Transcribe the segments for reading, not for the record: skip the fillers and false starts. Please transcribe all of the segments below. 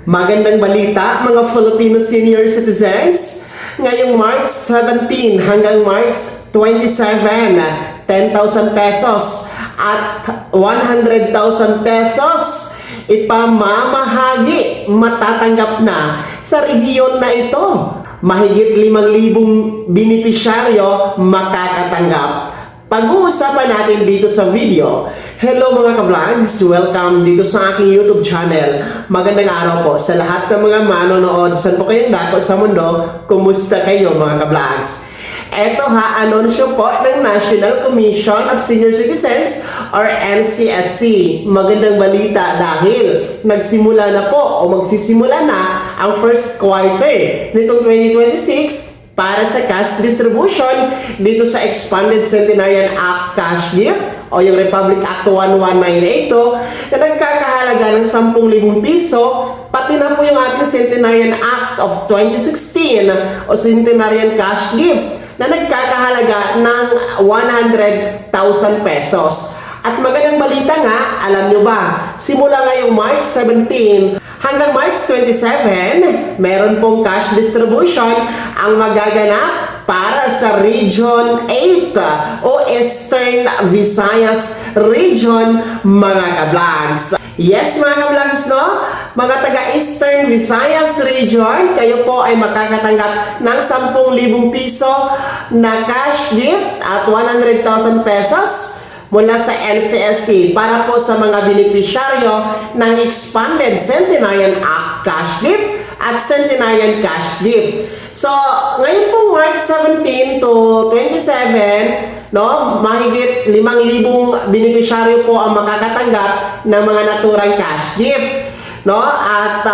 Magandang balita mga Filipino senior citizens. Ngayong March 17 hanggang March 27, 10,000 pesos at 100,000 pesos ipamamahagi matatanggap na sa rehiyon na ito. Mahigit 5,000 benepisyaryo makakatanggap. Pag-uusapan natin dito sa video. Hello mga ka-vlogs! Welcome dito sa aking YouTube channel. Magandang araw po sa lahat ng mga manonood. Saan po kayong dako sa mundo? Kumusta kayo mga ka-vlogs? Eto anunsyo po ng National Commission of Senior Citizens or NCSC. Magandang balita dahil nagsimula na po o magsisimula na ang first quarter nitong 2026 para sa cash distribution dito sa Expanded Centenarian Act Cash Gift o yung Republic Act 11982 na nagkakahalaga ng 10,000 piso, pati na po yung ating Centenarian Act of 2016 o Centenarian Cash Gift na nagkakahalaga ng 100,000 pesos. At magandang balita nga, alam nyo ba, simula ngayong March 17 hanggang March 27, meron pong cash distribution ang magaganap para sa Region 8 o Eastern Visayas Region, mga ka-vlogs. Yes, mga ka-vlogs, no? Mga taga-Eastern Visayas Region, kayo po ay makakatanggap ng 10,000 piso na cash gift at 100,000 pesos mula sa NCSC para po sa mga benepisyaryo ng Expanded Centenarian Act Cash Gift at Centenarian Cash Gift. So, ngayon po March 17 to 27, no, mahigit 5,000 benepisyaryo po ang makakatanggap ng mga naturang cash gift. No? At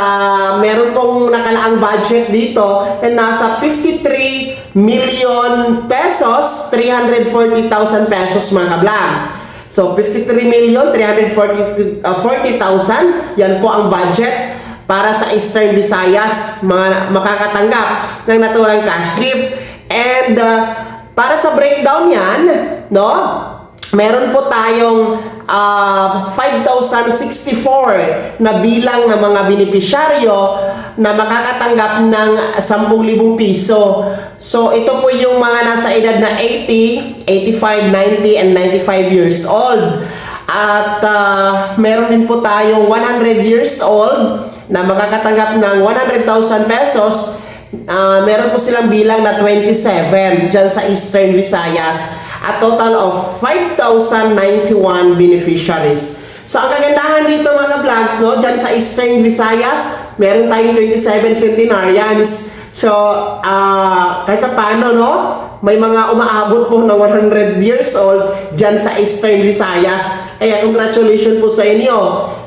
meron pong nakalaang budget dito na nasa 53 million pesos, 340,000 pesos mga ka-vlogs. So 53,340,000, yan po ang budget para sa Eastern Visayas, mga makakatanggap ng naturang cash gift. And para sa breakdown yan, no? Meron po tayong 5,064 na bilang ng mga benepisyaryo na makakatanggap ng 10,000 piso. So, ito po yung mga nasa edad na 80, 85, 90, and 95 years old. At meron din po tayong 100 years old na makakatanggap ng 100,000 pesos. Meron po silang bilang na 27 dyan sa Eastern Visayas. A total of 5,091 beneficiaries. So, ang kagandahan dito mga vlogs, no, dyan sa Eastern Visayas, meron tayong 27 centenarians. So, kahit pa paano, no, may mga umaabot po ng 100 years old dyan sa Eastern Visayas. Kaya, congratulations po sa inyo,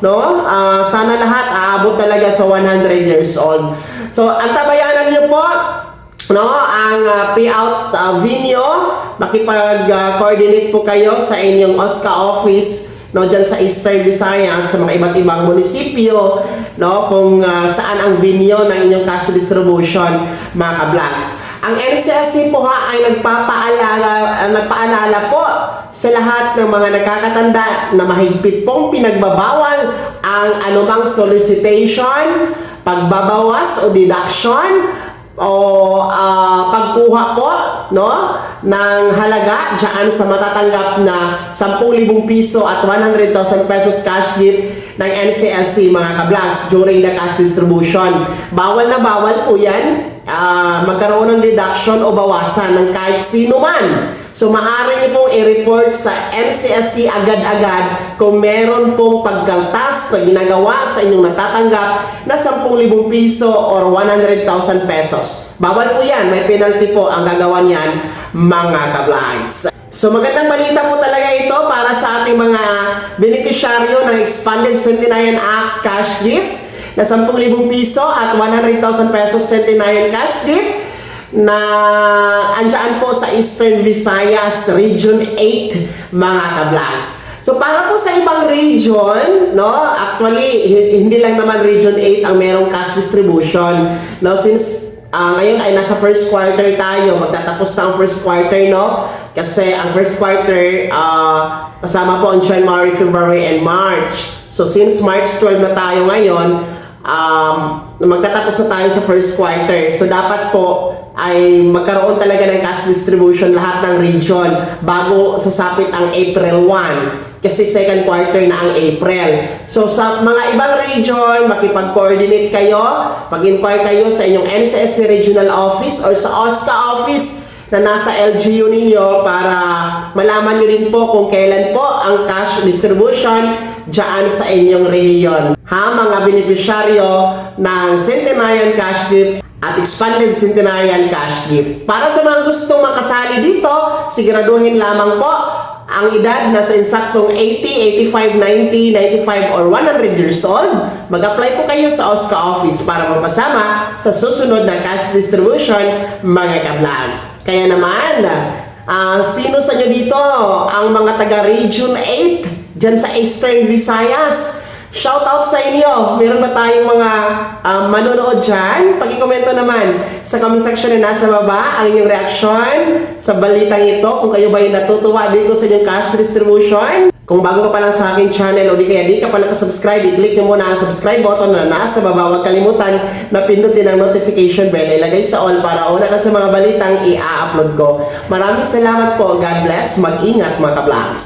no? Sana lahat aabot talaga sa 100 years old. So, ang tabayanan nyo po, no, ang payout venue, makipag-coordinate po kayo sa inyong OSCA office, no, dyan sa Eastern Visayas, sa mga iba't ibang munisipyo, no, kung saan ang venue ng inyong cash distribution, mga ka-vlogs. Ang NCSC po ay nagpaalala po sa lahat ng mga nakakatanda na mahigpit pong pinagbabawal ang anumang solicitation, pagbabawas o deduction, o pagkuha po, no, ng halaga dyan sa matatanggap na 10,000 piso at 100,000 pesos cash gift ng NCSC, mga ka-vlogs, during the cash distribution. Bawal na bawal po yan magkaroon ng deduction o bawasan ng kahit sino man. So, maaari niyo pong i-report sa NCSC agad-agad kung meron pong pagkaltas na ginagawa sa inyong natatanggap na 10,000 piso or 100,000 pesos. Bawal po yan. May penalty po ang gagawa niyan, mga ka-vlogs. So, magandang balita po talaga ito para sa ating mga benepisyaryo ng Expanded Centenarian Act Cash Gift na 10,000 piso at 100,000 pesos Centenarian Cash Gift na andyan po sa Eastern Visayas Region 8, mga ka-vlogs. So, para po sa ibang region, no, actually, hindi lang naman Region 8 ang merong cash distribution. No, since ngayon ay nasa first quarter tayo, magtatapos na ang first quarter, no? Kasi ang first quarter, kasama po ang January, February, and March. So, since March 12 na tayo ngayon, magtatapos na tayo sa first quarter. So dapat po ay magkaroon talaga ng cash distribution lahat ng region bago sasapit ang April 1 kasi second quarter na ang April. So sa mga ibang region, makipag-coordinate kayo, mag-inquire kayo sa inyong NCSC Regional Office or sa OSCA Office na nasa LGU ninyo para malaman nyo din po kung kailan po ang cash distribution dyan sa inyong rehiyon. Ha, mga benepisyaryo ng Centenarian Cash Gift at Expanded Centenarian Cash Gift. Para sa mga gustong makasali dito, siguraduhin lamang po ang edad nasa insaktong 80, 85, 90, 95, or 100 years old. Mag-apply po kayo sa OSCA office para mapasama sa susunod na cash distribution, mga ka-vlogs. Kaya naman, sino sa inyo dito ang mga taga Region 8 dyan sa Eastern Visayas? Shoutout sa inyo! Meron ba tayong mga manonood dyan? Pag-i-komento naman sa comment section na nasa baba ang inyong reaction sa balitang ito. Kung kayo ba yung natutuwa dito sa inyong cash distribution. Kung bago ka pa lang sa aking channel o di kaya di ka pa nakasubscribe, i-click nyo muna ang subscribe button na nasa baba. Huwag kalimutan na pindutin ang notification bell. Ilagay sa all para una ka sa mga balitang i-upload ko. Maraming salamat po. God bless. Mag-ingat mga ka-vlogs.